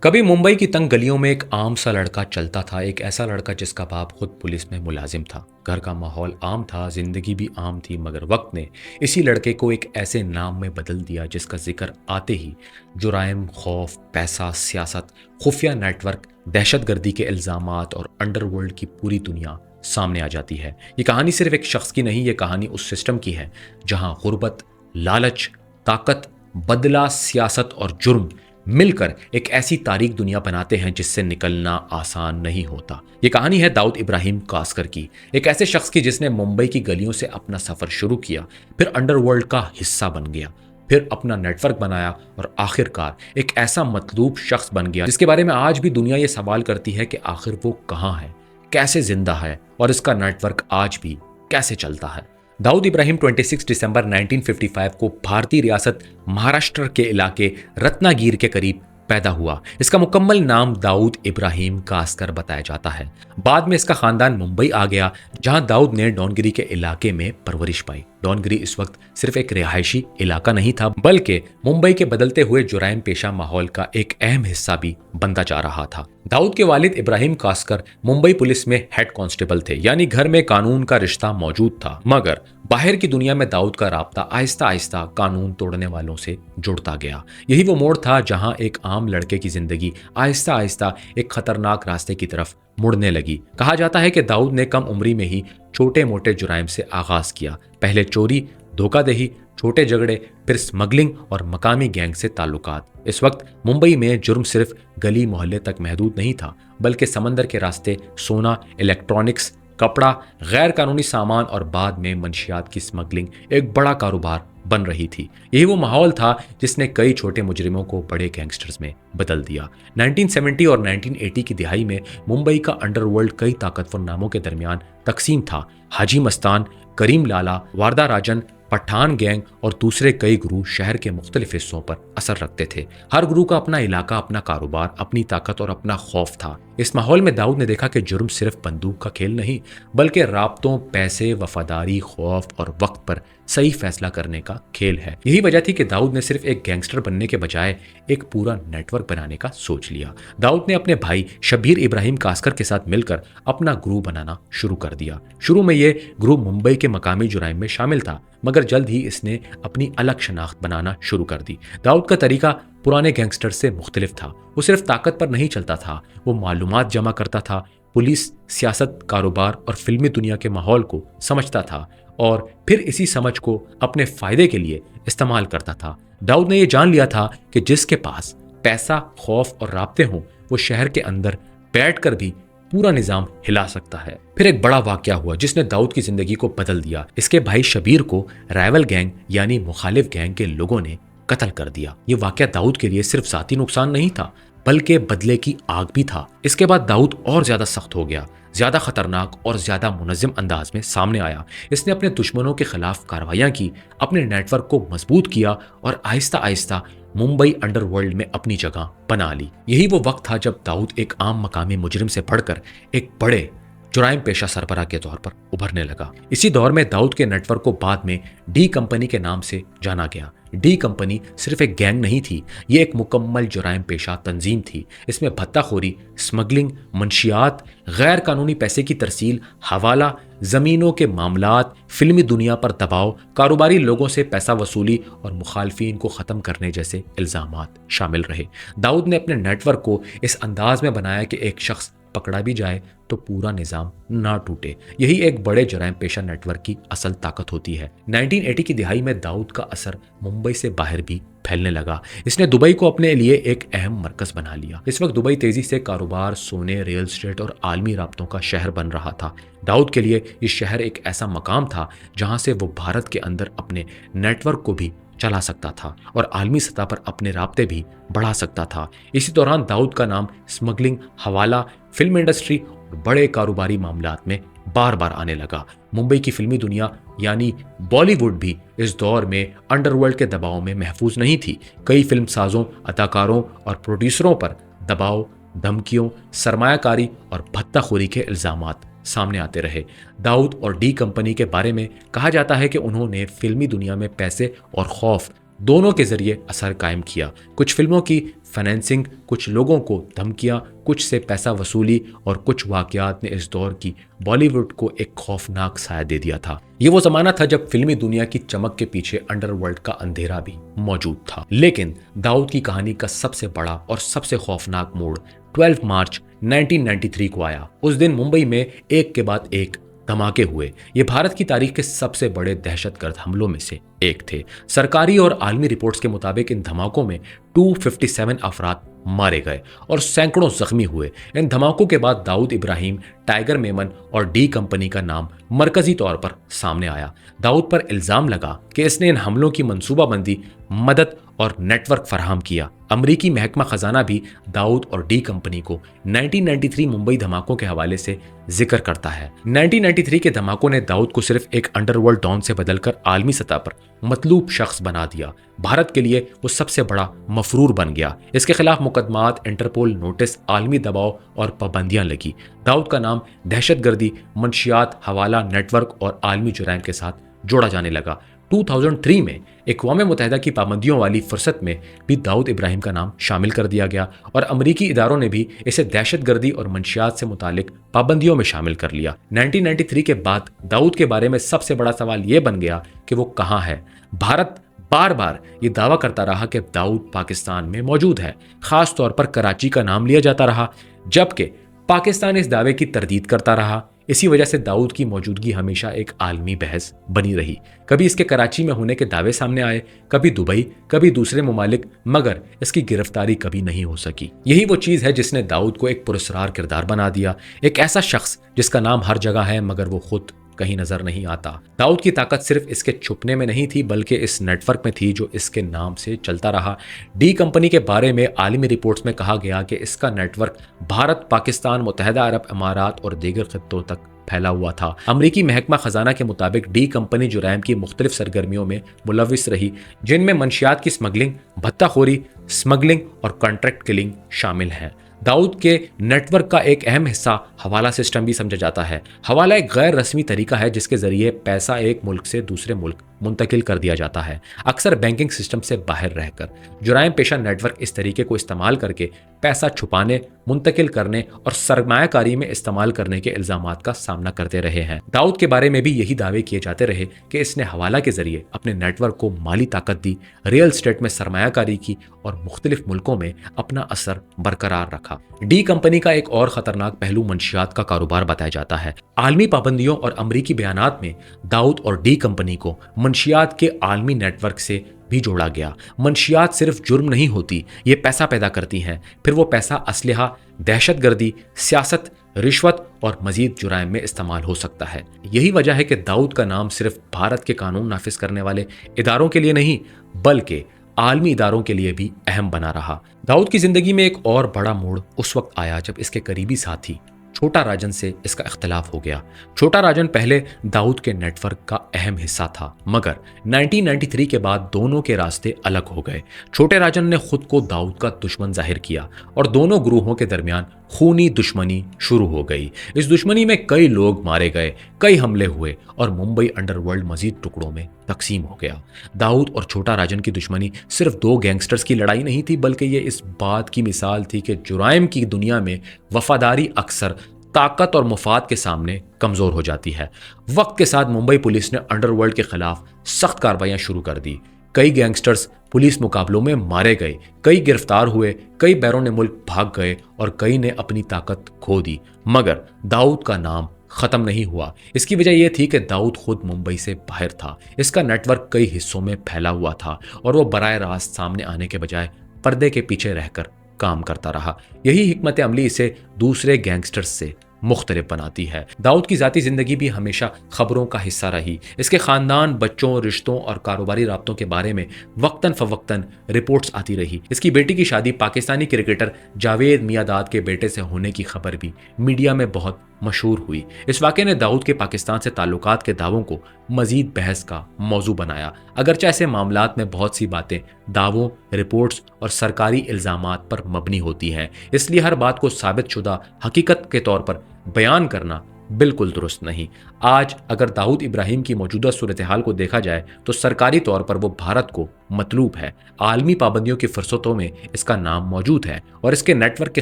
कभी मुंबई की तंग गलियों में एक आम सा लड़का चलता था। एक ऐसा लड़का जिसका बाप खुद पुलिस में मुलाजिम था। घर का माहौल आम था, जिंदगी भी आम थी, मगर वक्त ने इसी लड़के को एक ऐसे नाम में बदल दिया जिसका जिक्र आते ही जुराइम, खौफ, पैसा, सियासत, खुफिया नेटवर्क, दहशतगर्दी के इल्जामात और अंडरवर्ल्ड की पूरी दुनिया सामने आ जाती है। ये कहानी सिर्फ एक शख्स की नहीं, ये कहानी उस सिस्टम की है जहां गुर्बत, लालच, ताकत, बदला, सियासत और जुर्म मिलकर एक ऐसी तारीख दुनिया बनाते हैं जिससे निकलना आसान नहीं होता। ये कहानी है दाऊद इब्राहिम कास्कर की, एक ऐसे शख्स की जिसने मुंबई की गलियों से अपना सफर शुरू किया, फिर अंडरवर्ल्ड का हिस्सा बन गया, फिर अपना नेटवर्क बनाया और आखिरकार एक ऐसा मतलूब शख्स बन गया जिसके बारे में आज भी दुनिया ये सवाल करती है कि आखिर वो कहाँ है, कैसे जिंदा है और इसका नेटवर्क आज भी कैसे चलता है। दाऊद इब्राहिम 26 दिसंबर 1955 को भारतीय रियासत महाराष्ट्र के इलाके रत्नागिर के करीब पैदा हुआ। इसका मुकम्मल नाम दाऊद इब्राहिम कास्कर बताया जाता है। बाद में इसका खानदान मुंबई आ गया, जहां दाऊद ने डोनगिरी के इलाके में परवरिश पाई। डोनगिरी इस वक्त सिर्फ एक रिहायशी इलाका नहीं था, बल्कि मुंबई के बदलते हुए जुराइम पेशा माहौल का एक अहम हिस्सा भी बनता जा रहा था। दाऊद के वालिद इब्राहिम कास्कर मुंबई पुलिस में हेड कांस्टेबल थे, यानी घर में कानून का रिश्ता मौजूद था, मगर बाहर की दुनिया में दाऊद का राब्ता आहिस्ता आहिस्ता कानून तोड़ने वालों से जुड़ता गया। यही वो मोड़ था जहां एक आम लड़के की जिंदगी आहिस्ता आहिस्ता एक खतरनाक रास्ते की तरफ मुड़ने लगी। कहा जाता है कि दाऊद ने कम उम्री में ही छोटे मोटे जुराइम से आगाज किया। पहले चोरी, धोखाधड़ी, छोटे झगड़े, फिर स्मगलिंग और मकामी गैंग से ताल्लुकात। इस वक्त मुंबई में जुर्म सिर्फ गली मोहल्ले तक महदूद नहीं था, बल्कि समंदर के रास्ते सोना, इलेक्ट्रॉनिक्स, कपड़ा, गैर कानूनी सामान और बाद में मंशियात की स्मगलिंग एक बड़ा कारोबार बन रही थी। यही वो माहौल था जिसने कई छोटे मुजरिमों को बड़े गैंगस्टर्स में बदल दिया। 1970 और 1980 की दिहाई में मुंबई का अंडरवर्ल्ड कई ताकतवर नामों के दरमियान तकसीम था। हाजी मस्तान, करीम लाला, वारदा राजन, पठान गैंग और दूसरे कई गुरु शहर के मुख्तलिफ हिस्सों पर असर रखते थे। हर गुरु का अपना इलाका, अपना कारोबार, अपनी ताकत और अपना खौफ था। इस माहौल में दाऊद ने देखा कि जुर्म सिर्फ बंदूक का खेल नहीं, बल्कि राब्तों, पैसे, वफादारी, खौफ और वक्त पर सही फैसला करने का खेल है। यही वजह थी कि दाऊद ने सिर्फ एक गैंगस्टर बनने के बजाय एक पूरा नेटवर्क बनाने का सोच लिया। दाऊद ने अपने भाई शब्बीर इब्राहिम कास्कर के साथ मिलकर अपना ग्रुप बनाना शुरू कर दिया। शुरू में ये ग्रुप मुंबई के मकामी जुराइम में शामिल था, मगर जल्द ही इसने अपनी अलग शनाख्त बनाना शुरू कर दी। दाऊद का तरीका पुराने गैंगस्टर से मुख्तलिफ था। वो सिर्फ ताकत पर नहीं चलता था, वो मालूमात जमा करता था, पुलिस, सियासत, कारोबार और फिल्मी दुनिया के माहौल को समझता था और फिर इसी समझ को अपने फायदे के लिए इस्तेमाल करता था। दाऊद ने यह जान लिया था कि जिसके पास पैसा, खौफ और राब्ते हों, वो शहर के अंदर बैठकर भी पूरा निजाम हिला सकता है। फिर एक बड़ा वाकया हुआ जिसने दाऊद की जिंदगी को बदल दिया। इसके भाई शबीर को राइवल गैंग यानी मुखालिफ गैंग के लोगों ने कत्ल कर दिया। ये वाकया दाऊद के लिए सिर्फ जाती नुकसान नहीं था, बल्कि बदले की आग भी था। इसके बाद दाऊद और ज्यादा सख्त हो गया, ज्यादा खतरनाक और ज्यादा मुनज़्ज़म अंदाज में सामने आया। इसने अपने दुश्मनों के खिलाफ कार्रवाइयां की, अपने नेटवर्क को मजबूत किया और आहिस्ता आहिस्ता मुंबई अंडरवर्ल्ड में अपनी जगह बना ली। यही वो वक्त था जब दाऊद एक आम मकामी मुजरिम से बढ़कर एक बड़े जुराइम पेशा सरबराह के तौर पर उभरने लगा। इसी दौर में दाऊद के नेटवर्क को बाद में डी कंपनी के नाम से जाना गया। डी कंपनी सिर्फ एक गैंग नहीं थी, ये एक मुकम्मल जुराइम पेशा तंजीम थी। इसमें भत्ताखोरी, स्मगलिंग, मंशियात, गैर कानूनी पैसे की तरसील, हवाला, जमीनों के मामलात, फिल्मी दुनिया पर दबाव, कारोबारी लोगों से पैसा वसूली और मुखालफिन को ख़त्म करने जैसे इल्ज़ामात शामिल रहे। दाऊद ने अपने नेटवर्क को इस अंदाज में बनाया कि एक शख्स पकड़ा भी जाए तो पूरा निजाम ना टूटे। यही एक बड़े जुराइम पेशा नेटवर्क की असल ताकत होती है। 1980 की दिहाई में दाऊद का असर मुंबई से बाहर भी फैलने लगा। इसने दुबई को अपने लिए एक अहम मरकज बना लिया। इस वक्त दुबई तेजी से कारोबार, सोने, रियल एस्टेट और आलमी राब्तों का शहर बन रहा था। दाऊद के लिए ये शहर एक ऐसा मकाम था जहां से वो भारत के अंदर अपने नेटवर्क को भी चला सकता था और आलमी सतह पर अपने राब्ते भी बढ़ा सकता था। इसी दौरान दाऊद का नाम स्मगलिंग, हवाला, फिल्म इंडस्ट्री और बड़े कारोबारी मामलात में बार बार आने लगा। मुंबई की फिल्मी दुनिया यानी बॉलीवुड भी इस दौर में अंडरवर्ल्ड के दबाव में महफूज नहीं थी। कई फिल्म साजों, अदाकारों और प्रोड्यूसरों पर दबाव, धमकियों, सरमायाकारी और भत्ताखोरी के इल्जामात सामने आते रहे। दाऊद और डी कंपनी के बारे में कहा जाता है कि उन्होंने फिल्मी दुनिया में पैसे और खौफ दोनों के जरिए असर कायम किया। कुछ फिल्मों की फाइनेंसिंग, कुछ लोगों को धमकियां, कुछ से पैसा वसूली और कुछ वाकयात ने इस दौर की बॉलीवुड को एक खौफनाक साया दे दिया था। ये वो जमाना था जब फिल्मी दुनिया की चमक के पीछे अंडरवर्ल्ड का अंधेरा भी मौजूद था। लेकिन दाऊद की कहानी का सबसे बड़ा और सबसे खौफनाक मोड़ 12 मार्च 1993 को आया। उस दिन मुंबई में एक के बाद एक धमाके हुए। ये भारत की तारीख के सबसे बड़े दहशतगर्द हमलों में से एक थे। सरकारी और आलमी रिपोर्ट्स के मुताबिक इन धमाकों में 257 अफराद मारे गए और सैकड़ों जख्मी हुए। इन धमाकों के बाद दाऊद इब्राहिम, टाइगर मेमन और डी कंपनी का नाम मरकजी तौर पर सामने आया। दाऊद पर इल्जाम लगा कि इसने इन हमलों की मंसूबाबंदी, मदद और नेटवर्क फराहम किया। अमरीकी महकमा खजाना भी दाऊद और डी कंपनी को 1993 मुंबई धमाकों के हवाले से जिक्र करता है। 1993 के धमाकों ने दाऊद को सिर्फ एक अंडरवर्ल्ड डॉन से बदलकर आलमी सतह पर मतलूब शख्स बना दिया। भारत के लिए वो सबसे बड़ा मफरूर बन गया। इसके खिलाफ मुकदमात, इंटरपोल नोटिस, आलमी दबाव और पाबंदियां लगी। दाऊद का नाम दहशतगर्दी, मंशियात, हवाला नेटवर्क और आलमी जुराइम के साथ जोड़ा जाने लगा। 2003 में अक़वाम मुत्तहिदा की पाबंदियों वाली फुर्सत में भी दाऊद इब्राहिम का नाम शामिल कर दिया गया और अमरीकी इदारों ने भी इसे दहशतगर्दी और मंशियात से मुतालिक पाबंदियों में शामिल कर लिया। 1993 के बाद दाऊद के बारे में सबसे बड़ा सवाल यह बन गया कि वो कहाँ है। भारत बार बार ये दावा करता रहा कि दाऊद पाकिस्तान में मौजूद है। खास तौर पर कराची का नाम लिया जाता रहा, जबकि पाकिस्तान इस दावे की तरदीद करता रहा। इसी वजह से दाऊद की मौजूदगी हमेशा एक आलमी बहस बनी रही। कभी इसके कराची में होने के दावे सामने आए, कभी दुबई, कभी दूसरे ममालिक, मगर इसकी गिरफ्तारी कभी नहीं हो सकी। यही वो चीज़ है जिसने दाऊद को एक पुरस्कार किरदार बना दिया, एक ऐसा शख्स जिसका नाम हर जगह है मगर वो खुद कहीं नजर नहीं आता। दाऊद की ताकत सिर्फ इसके छुपने में नहीं थी, बल्कि इस नेटवर्क में थी जो इसके नाम से चलता रहा। डी कंपनी के बारे में आलमी रिपोर्ट्स में कहा गया कि इसका नेटवर्क भारत, पाकिस्तान, मुत्तहिदा अरब अमारात और दीगर खित्तों तक फैला हुआ था। अमरीकी महकमा खजाना के मुताबिक डी कंपनी जुराइम की मुख्तलिफ सरगर्मियों में मुलविस रही, जिनमें मंशियात की स्मगलिंग, भत्ताखोरी, स्मगलिंग और कॉन्ट्रैक्ट किलिंग शामिल हैं। दाऊद के नेटवर्क का एक अहम हिस्सा हवाला सिस्टम भी समझा जाता है। हवाला एक गैर रस्मी तरीका है जिसके जरिए पैसा एक मुल्क से दूसरे मुल्क मुंतकिल कर दिया जाता है, अक्सर बैंकिंग सिस्टम से बाहर रहकर। जुराइम पेशा नेटवर्क इस तरीके को इस्तेमाल करके पैसा छुपाने, मुंतकिल करने और सरमायाकारी में इस्तेमाल करने के इल्जामात का सामना करते रहे हैं। दाऊद के बारे में भी यही दावे किए जाते रहे कि इसने हवाला के जरिए अपने नेटवर्क को माली ताकत दी, रियल स्टेट में सरमायाकारी की और मुख्तलिफ मुल्कों में अपना असर बरकरार रखा। डी कंपनी का एक और खतरनाक पहलू मंशियात का कारोबार बताया जाता है। आलमी पाबंदियों और अमरीकी बयानात में दाऊद और डी कंपनी को मंशियात के आलमी नेटवर्क से भी जोड़ा गया। मंशियात सिर्फ जुर्म नहीं होती, ये पैसा पैदा करती हैं। फिर वो पैसा असलहा, दहशतगर्दी, सियासत, रिश्वत और मजीद जुराइम में इस्तेमाल हो सकता है। यही वजह है कि दाऊद का नाम सिर्फ भारत के कानून नाफिज करने वाले इदारों के लिए नहीं, बल्कि आलमी इदारों के लिए भी अहम बना रहा। दाऊद की जिंदगी में एक और बड़ा मोड़ उस वक्त आया जब इसके करीबी साथी छोटा राजन से इसका इख्तलाफ हो गया। छोटा राजन पहले दाऊद के नेटवर्क का अहम हिस्सा था, मगर 1993 के बाद दोनों के रास्ते अलग हो गए। छोटे राजन ने खुद को दाऊद का दुश्मन जाहिर किया और दोनों ग्रोहों के दरमियान खूनी दुश्मनी शुरू हो गई। इस दुश्मनी में कई लोग मारे गए, कई हमले हुए और मुंबई अंडरवर्ल्ड मजीद टुकड़ों में तकसीम हो गया। दाऊद और छोटा राजन की दुश्मनी सिर्फ दो गैंगस्टर्स की लड़ाई नहीं थी, बल्कि ये इस बात की मिसाल थी कि जुराइम की दुनिया में वफादारी अक्सर ताकत और मुफाद के सामने कमजोर हो जाती है। वक्त के साथ मुंबई पुलिस ने अंडरवर्ल्ड के खिलाफ सख्त कार्रवाइयां शुरू कर दी। कई गैंगस्टर्स पुलिस मुकाबलों में मारे गए, कई गिरफ्तार हुए, कई बैरून मुल्क भाग गए और कई ने अपनी ताकत खो दी। मगर दाऊद का नाम खत्म नहीं हुआ। इसकी वजह यह थी कि दाऊद खुद मुंबई से बाहर था। इसका नेटवर्क कई हिस्सों में फैला हुआ था और वो बराह रास्त सामने आने के बजाय पर्दे के पीछे रहकर काम करता रहा। यही हिकमत अमली इसे दूसरे गैंगस्टर्स से मुख्तलिफ बनाती है। दाऊद की ज़ाती ज़िंदगी भी हमेशा खबरों का हिस्सा रही। इसके ख़ानदान, बच्चों, रिश्तों और कारोबारी राब्तों के बारे में वक्तन फ़वक्तन रिपोर्ट्स आती रही। इसकी बेटी की शादी पाकिस्तानी क्रिकेटर जावेद मियांदाद के बेटे से होने की खबर भी मीडिया में बहुत मशहूर हुई। इस वाक़े ने दाऊद के पाकिस्तान से ताल्लुकात के दावों को मजीद बहस का मौजू बनाया। अगरचे ऐसे मामलात में बहुत सी बातें दावों, रिपोर्ट्स और सरकारी इल्ज़ामात पर मबनी होती हैं, इसलिए हर बात को साबित शुदा हकीकत के तौर पर बयान करना बिल्कुल दुरुस्त नहीं। आज अगर दाऊद इब्राहिम की मौजूदा सूरत हाल को देखा जाए तो सरकारी तौर पर वो भारत को मतलूब है। आलमी पाबंदियों की फुर्सतों में इसका नाम मौजूद है और इसके नेटवर्क के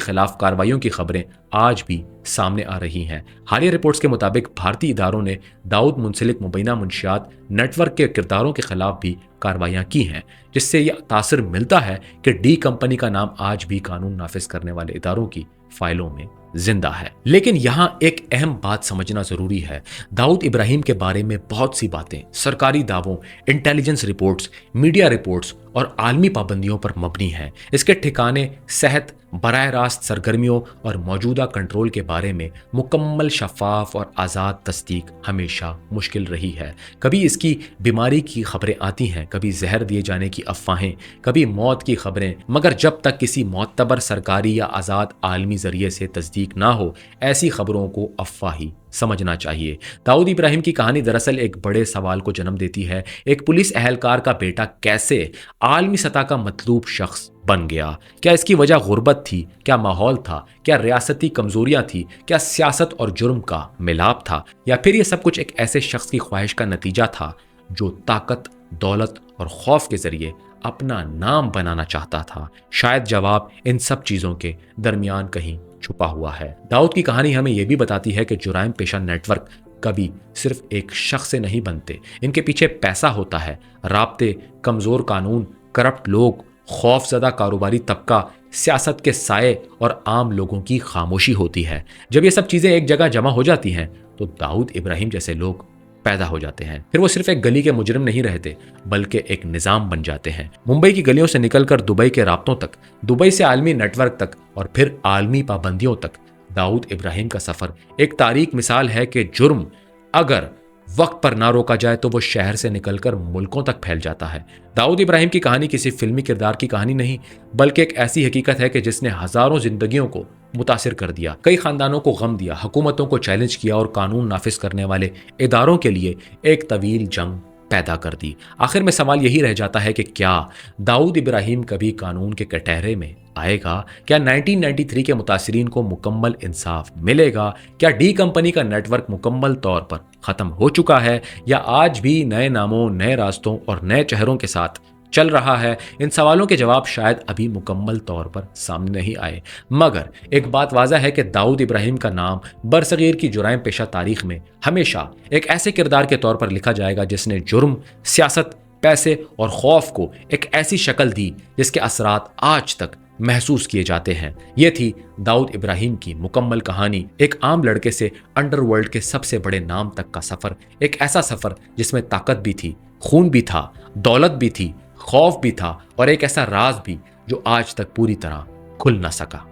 खिलाफ कार्रवाइयों की खबरें आज भी सामने आ रही हैं। हालिया रिपोर्ट्स के मुताबिक भारतीय इदारों ने दाऊद मुंसलिक मुबैना मुंशियात नेटवर्क के किरदारों के खिलाफ भी कार्रवाइयां की हैं, जिससे यह तासर मिलता है कि डी कंपनी का नाम आज भी कानून नाफिज करने वाले इदारों की फाइलों में जिंदा है। लेकिन यहां एक अहम बात समझना जरूरी है। दाऊद इब्राहिम के बारे में बहुत सी बातें सरकारी दावों, इंटेलिजेंस रिपोर्ट्स, मीडिया रिपोर्ट्स और आलमी पाबंदियों पर मबनी हैं। इसके ठिकाने, सेहत, बराह रास्त सरगर्मियों और मौजूदा कंट्रोल के बारे में मुकम्मल शफाफ और आज़ाद तस्दीक हमेशा मुश्किल रही है। कभी इसकी बीमारी की खबरें आती हैं, कभी जहर दिए जाने की अफवाहें, कभी मौत की खबरें, मगर जब तक किसी मोतबर सरकारी या आज़ाद आलमी जरिए से तस्दीक ना हो, ऐसी खबरों को अफवाही समझना चाहिए। दाऊद इब्राहिम की कहानी दरअसल एक बड़े सवाल को जन्म देती है। एक पुलिस एहलकार का बेटा कैसे आलमी सतह का मतलूब शख्स बन गया? क्या इसकी वजह गुर्बत थी? क्या माहौल था? क्या रियासती कमजोरियां थी? क्या सियासत और जुर्म का मिलाप था? या फिर यह सब कुछ एक ऐसे शख्स की ख्वाहिश का नतीजा था जो ताकत, दौलत और खौफ के जरिए अपना नाम बनाना चाहता था? शायद जवाब इन सब चीजों के दरमियान कहीं छुपा हुआ है। दाऊद की कहानी हमें यह भी बताती है कि जुराइम पेशा नेटवर्क कभी सिर्फ एक शख्स से नहीं बनते। इनके पीछे पैसा होता है, राब्ते, कमजोर कानून, करप्ट लोग, खौफजदा कारोबारी तबका, सियासत के साये और आम लोगों की खामोशी होती है। जब ये सब चीजें एक जगह जमा हो जाती हैं तो दाऊद इब्राहिम जैसे लोग पैदा हो जाते हैं। फिर वो सिर्फ एक गली के मुजरिम नहीं रहते, बल्कि एक निजाम बन जाते हैं। मुंबई की गलियों से निकलकर दुबई के राब्तों तक, दुबई से आलमी नेटवर्क तक और फिर आलमी पाबंदियों तक, दाऊद इब्राहिम का सफर एक तारीख मिसाल है कि जुर्म अगर वक्त पर ना रोका जाए तो वो शहर से निकलकर मुल्कों तक फैल जाता है। दाऊद इब्राहिम की कहानी किसी फिल्मी किरदार की कहानी नहीं, बल्कि एक ऐसी हकीकत है कि जिसने हजारों जिंदगियों को मुतासिर कर दिया, कई खानदानों को गम दिया, हुकूमतों को चैलेंज किया और कानून नाफिज करने वाले इदारों के लिए एक तवील जंग पैदा कर दी। आखिर में सवाल यही रह जाता है कि क्या दाऊद इब्राहिम कभी कानून के कटहरे में आएगा? क्या 1993 के मुतासिरीन को मुकम्मल इंसाफ मिलेगा? क्या डी कंपनी का नेटवर्क मुकम्मल तौर पर खत्म हो चुका है या आज भी नए नामों, नए रास्तों और नए चेहरों के साथ चल रहा है? इन सवालों के जवाब शायद अभी मुकम्मल तौर पर सामने नहीं आए, मगर एक बात वाज़ा है कि दाऊद इब्राहिम का नाम बरसगीर की जुराइम पेशा तारीख में हमेशा एक ऐसे किरदार के तौर पर लिखा जाएगा जिसने जुर्म, सियासत, पैसे और खौफ को एक ऐसी शक्ल दी जिसके असरात आज तक महसूस किए जाते हैं। यह थी दाऊद इब्राहिम की मुकम्मल कहानी, एक आम लड़के से अंडरवर्ल्ड के सबसे बड़े नाम तक का सफर। एक ऐसा सफर जिसमें ताकत भी थी, खून भी था, दौलत भी थी, खौफ भी था और एक ऐसा राज भी जो आज तक पूरी तरह खुल न सका।